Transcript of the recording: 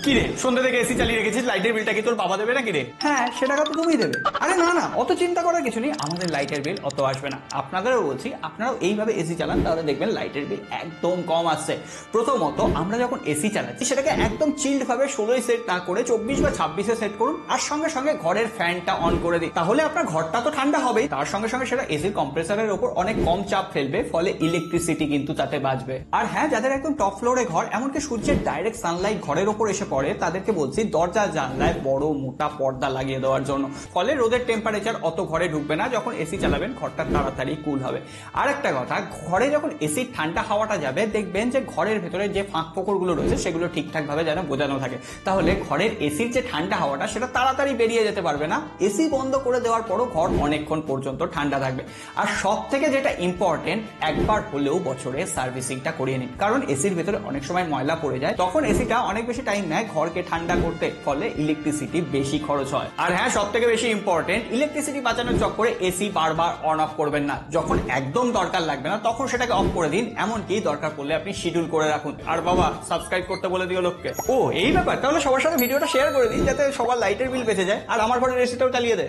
কি রে, সন্ধ্যে থেকে এসি চালিয়ে রেখেছিস, লাইটের বিলটা কি তোর বাবা দেবে নাকি রে? হ্যাঁ, সে টাকা তো তুমিই দেবে। আরে না না, অত চিন্তা করার কিছু নেই, আমাদের লাইটের বিল অত আসবে না। আপনাদেরও বলছি, আপনারাও এইভাবে এসি চালান, তাহলে দেখবেন লাইটের বিল একদম কম আসছে। প্রথমত, আমরা যখন এসি চালাচ্ছি সেটাকে একদম চিল্ড ভাবে 16 সেট না করে 24 বা 26-এ সেট করুন, আর সঙ্গে সঙ্গে ঘরের ফ্যানটা অন করে দিন। তাহলে আপনার ঘরটা তো ঠান্ডা হবেই, তার সঙ্গে সঙ্গে সেটা এসির কম্প্রেসারের ওপর অনেক কম চাপ ফেলবে, ফলে ইলেকট্রিসিটি কিন্তু তাতে বাঁচবে। আর হ্যাঁ, যাদের একদম টপ ফ্লোরে ঘর, এমনকি সূর্যের ডাইরেক্ট সানলাইট ঘরের ওপর এসে পড়ে, তাদেরকে বলছি দরজা জানলায় বড় মোটা পর্দা লাগিয়ে দেওয়ার জন্য। ফলে রোদের টেম্পারেচার অত ঘরে ঢুকবে না, যখন এসি চালাবেন ঘরটা তাড়াতাড়ি কুল হবে। আর একটা কথা, ঘরে যখন এসির ঠান্ডা হাওয়াটা যাবে, দেখবেন যে ঘরের ভেতরে যে ফাঁক ফোকরগুলো রয়েছে সেগুলো ঠিকঠাক ভাবে যেন বোঝানো থাকে। তাহলে ঘরের এসির যে ঠান্ডা হাওয়াটা সেটা তাড়াতাড়ি বেরিয়ে যেতে পারবে না। এসি বন্ধ করে দেওয়ার পরও ঘর অনেকক্ষণ পর্যন্ত ঠান্ডা থাকবে। আর সব থেকে যেটা ইম্পর্টেন্ট, একবার হলেও বছরে সার্ভিসিংটা করিয়ে নিন, কারণ এসির ভেতরে অনেক সময় ময়লা পড়ে যায়, তখন এসিটা অনেক বেশি টাইম নেয় ঘরকে ঠান্ডা করতে, ফলে ইলেকট্রিসিটি বেশি খরচ হয়। আর হ্যাঁ, সব থেকে বেশি ইম্পর্টেন্ট, ইলেকট্রিসিটি বাঁচানোর চক্করে এসি বারবার অন অফ করবেন না। যখন একদম দরকার লাগবে না তখন সেটাকে অফ করে দিন, এমনকি দরকার পড়লে আপনি শিডিউল করে রাখুন। আর বাবা, সাবস্ক্রাইব করতে বলে দিও লোককে। ও এই ব্যাপার, তাহলে সবার সাথে ভিডিওটা শেয়ার করে দিন, যাতে সবার লাইটের বিল বেঁচে যায় আর আমার ঘরের এসিটাও চালিয়ে দেয়।